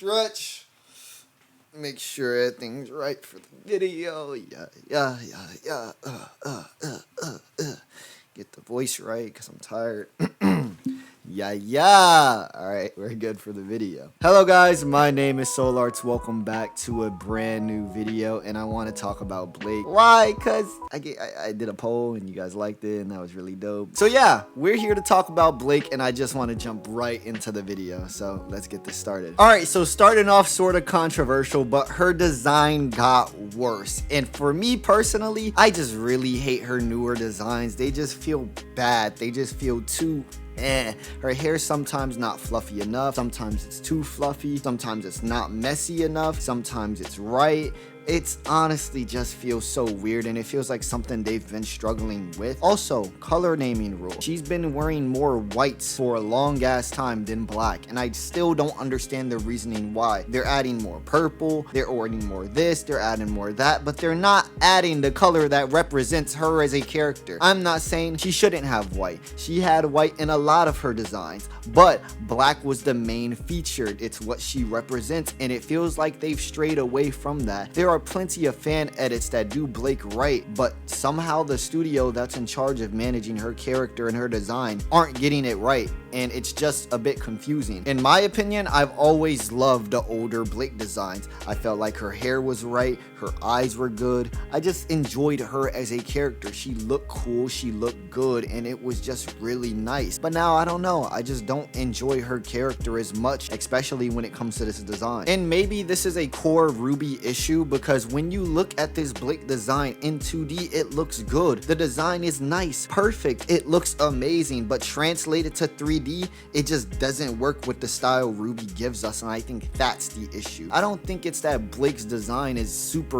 stretch. Make sure everything's right for the video. Yeah. Get the voice right because I'm tired. Yeah. All right, we're good for the video. Hello guys, my name is Solarts. Welcome back to a brand new video, and I want to talk about Blake. Why? Because I did a poll and you guys liked it, and that was really dope. So yeah, we're here to talk about Blake, and I just want to jump right into the video. So let's get this started. All right, so starting off sort of controversial, but her design got worse. And for me personally, I just really hate her newer designs. They just feel bad. They just feel too Her hair's sometimes not fluffy enough, sometimes it's too fluffy, sometimes it's not messy enough, sometimes it's right. It's honestly just feels so weird, and it feels like something they've been struggling with. Also, color naming rule. She's been wearing more whites for a long ass time than black, and I still don't understand the reasoning why. They're adding more purple, they're adding more this, they're adding more that, but they're not adding the color that represents her as a character. I'm not saying she shouldn't have white. She had white in a lot of her designs, but black was the main feature. It's what she represents, and it feels like they've strayed away from that. There are plenty of fan edits that do Blake right, but somehow the studio that's in charge of managing her character and her design aren't getting it right, and it's just a bit confusing. In my opinion, I've always loved the older Blake designs. I felt like her hair was right, her eyes were good. I just enjoyed her as a character. She looked cool, she looked good, and it was just really nice. But now, I don't know, I just don't enjoy her character as much, especially when it comes to this design. And maybe this is a core RWBY issue, because when you look at this Blake design in 2D, it looks good. The design is nice, perfect, it looks amazing, but translated to 3D, it just doesn't work with the style RWBY gives us, and I think that's the issue. I don't think it's that Blake's design is super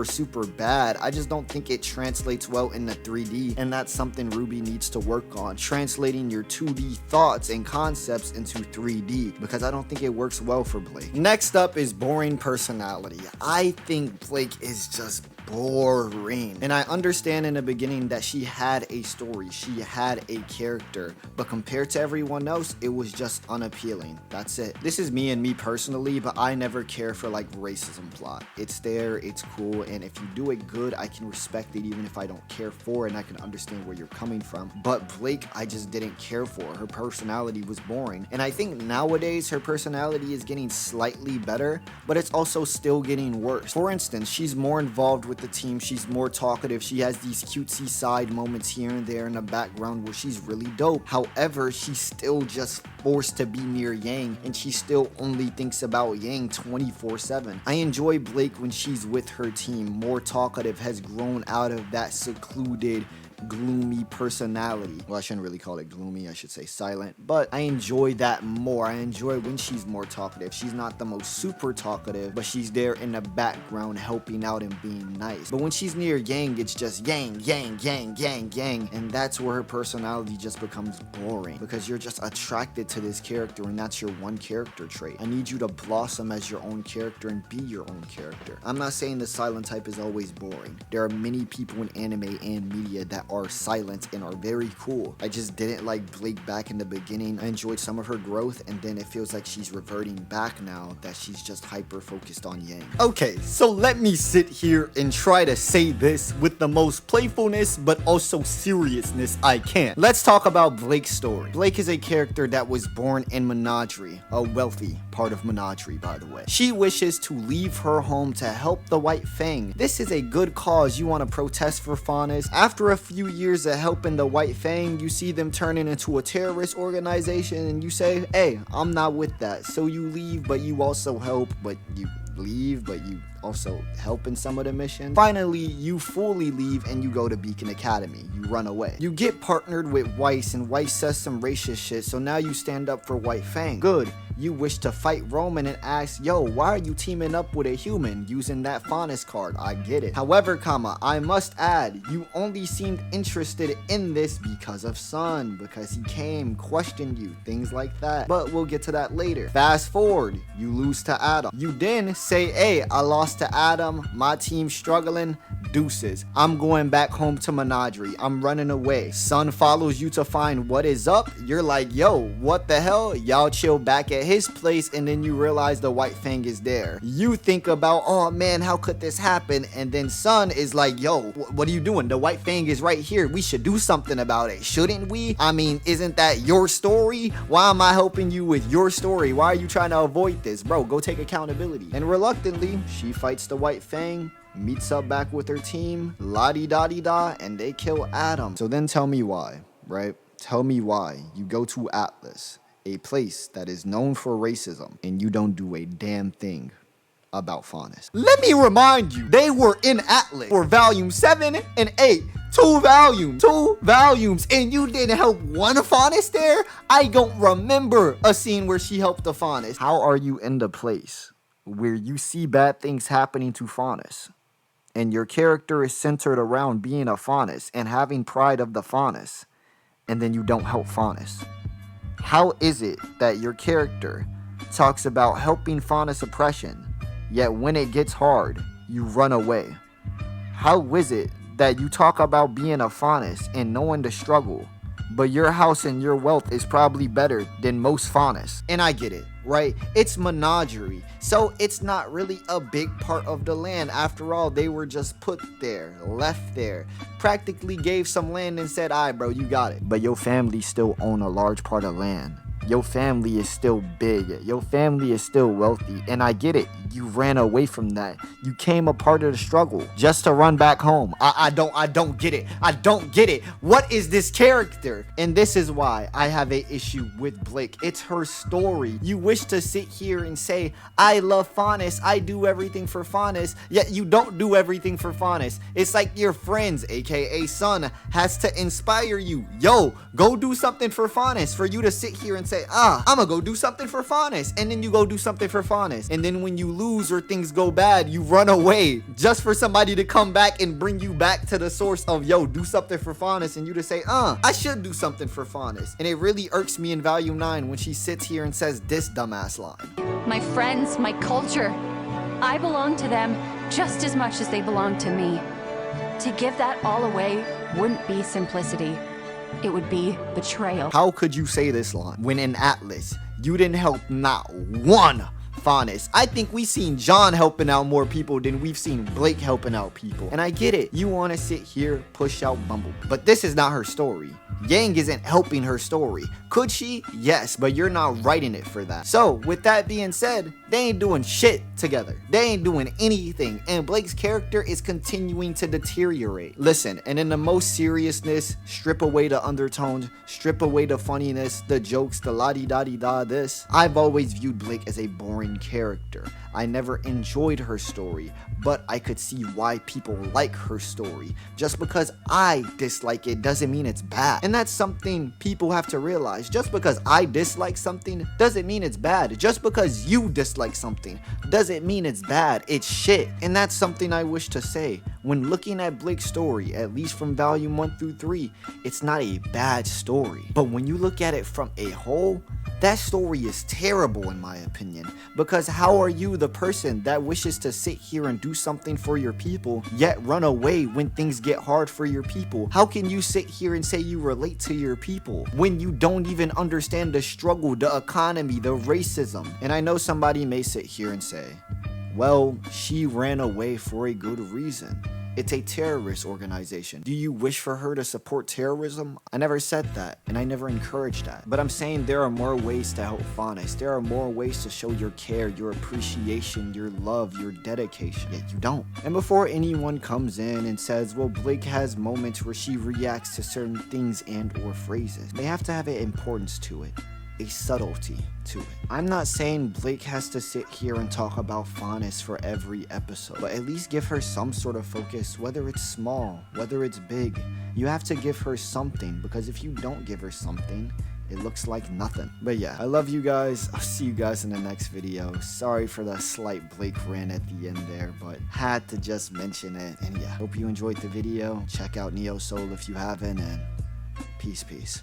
bad. I just don't think it translates well into 3D, and that's something RWBY needs to work on, translating your 2D thoughts and concepts into 3D, because I don't think it works well for Blake. Next up is boring personality. I think Blake is just boring, and I understand in the beginning that she had a story, she had a character, but compared to everyone else, it was just unappealing. That's it. This is me and me personally, but I never care for like racism plot. It's there, it's cool, and if you do it good, I can respect it even if I don't care for it, and I can understand where you're coming from. But Blake, I just didn't care for. Her personality was boring, and I think nowadays her personality is getting slightly better, but it's also still getting worse. For instance, she's more involved with the team, she's more talkative, she has these cutesy side moments here and there in the background where she's really dope. However, she's still just forced to be near Yang, and she still only thinks about Yang 24/7. I enjoy Blake when she's with her team, more talkative, has grown out of that secluded, gloomy personality. Well, I shouldn't really call it gloomy, I should say silent, but I enjoy that more. I enjoy when she's more talkative. She's not the most super talkative, but she's there in the background helping out and being nice. But when she's near Yang, it's just Yang, and that's where her personality just becomes boring, because you're just attracted to this character, and that's your one character trait. I need you to blossom as your own character and be your own character. I'm not saying the silent type is always boring. There are many people in anime and media that are silent and are very cool. I just didn't like Blake back in the beginning. I enjoyed some of her growth, and then it feels like she's reverting back now that she's just hyper focused on Yang. Okay, so let me sit here and try to say this with the most playfulness but also seriousness I can. Let's talk about Blake's story. Blake is a character that was born in Menagerie, a wealthy part of Menagerie, by the way. She wishes to leave her home to help the White Fang. This is a good cause. You want to protest for faunus. After a few years of helping the White Fang, you see them turning into a terrorist organization, and you say, hey, I'm not with that. So you leave, but you also help, but you leave, but you also help in some of the mission. Finally, you fully leave and you go to Beacon Academy. You run away. You get partnered with Weiss, and Weiss says some racist shit, so now you stand up for White Fang. Good. You wish to fight Roman and ask, yo, why are you teaming up with a human using that faunus card? I get it. However, I must add, you only seemed interested in this because of Sun, because he came, questioned you, things like that. But we'll get to that later. Fast forward, you lose to Adam. You then say, hey, I lost lost to Adam. My team's struggling. Deuces. I'm going back home to Menagerie. I'm running away. Sun follows you to find what is up. You're like, yo, what the hell? Y'all chill back at his place, and then you realize the White Fang is there. You think about, oh man, how could this happen? And then Sun is like, yo, what are you doing? The White Fang is right here. We should do something about it, shouldn't we? I mean, isn't that your story? Why am I helping you with your story? Why are you trying to avoid this? Bro, go take accountability. And reluctantly, she fights the White Fang, meets up back with her team, la-di-da-di-da, and they kill Adam. So then tell me why, right? Tell me why you go to Atlas, a place that is known for racism, and you don't do a damn thing about faunus. Let me remind you, they were in Atlas for volume 7 and 8. 2 volumes, and you didn't help one faunus there? I don't remember a scene where she helped the faunus. How are you in the place where you see bad things happening to faunus, and your character is centered around being a faunus and having pride of the faunus, and then you don't help faunus? How is it that your character talks about helping faunus oppression, yet when it gets hard, you run away? How is it that you talk about being a faunus and knowing the struggle, but your house and your wealth is probably better than most faunus? And I get it, right? It's Menagerie, so it's not really a big part of the land. After all, they were just put there, left there, practically gave some land and said, all right, bro, you got it. But your family still own a large part of land. Your family is still big. Your family is still wealthy. And I get it. You ran away from that. You came a part of the struggle just to run back home. I don't get it. I don't get it. What is this character? And this is why I have a issue with Blake. It's her story. You wish to sit here and say, I love faunus. I do everything for faunus. Yet you don't do everything for faunus. It's like your friends, aka Sun, has to inspire you. Yo, go do something for faunus. For you to sit here and say, I'm gonna go do something for faunus, and then you go do something for faunus, and then when you lose or things go bad, you run away just for somebody to come back and bring you back to the source of, yo, do something for faunus, and you to say, I should do something for faunus. And it really irks me in volume 9 when she sits here and says this dumbass line. My friends, my culture, I belong to them just as much as they belong to me. To give that all away wouldn't be simplicity. It would be betrayal. How could you say this line when in Atlas you didn't help not one faunus? I think we've seen John helping out more people than we've seen Blake helping out people. And I get it. You want to sit here, push out Bumble. But this is not her story. Yang isn't helping her story. Could she? Yes, but you're not writing it for that. So, with that being said, they ain't doing shit together. They ain't doing anything, and Blake's character is continuing to deteriorate. Listen, and in the most seriousness, strip away the undertones, strip away the funniness, the jokes, the la-di-da-di-da this. I've always viewed Blake as a boring character. I never enjoyed her story, but I could see why people like her story. Just because I dislike it doesn't mean it's bad. And that's something people have to realize. Just because I dislike something doesn't mean it's bad. Just because you dislike something doesn't mean it's bad. It's shit. And that's something I wish to say. When looking at Blake's story, at least from volume 1 through 3, it's not a bad story. But when you look at it from a whole, that story is terrible in my opinion. Because how are you the person that wishes to sit here and do something for your people, yet run away when things get hard for your people? How can you sit here and say you relate to your people when you don't even understand the struggle, the economy, the racism? And I know somebody may sit here and say, well, she ran away for a good reason. It's a terrorist organization. Do you wish for her to support terrorism? I never said that, and I never encouraged that. But I'm saying there are more ways to help faunus. There are more ways to show your care, your appreciation, your love, your dedication, yet you don't. And before anyone comes in and says, well, Blake has moments where she reacts to certain things and or phrases, they have to have an importance to it, a subtlety to it. I'm not saying Blake has to sit here and talk about faunus for every episode, but at least give her some sort of focus, whether it's small, whether it's big. You have to give her something, because if you don't give her something, it looks like nothing. But yeah, I love you guys. I'll see you guys in the next video. Sorry for the slight Blake rant at the end there, but had to just mention it. And yeah, hope you enjoyed the video. Check out Neo Soul if you haven't, and peace.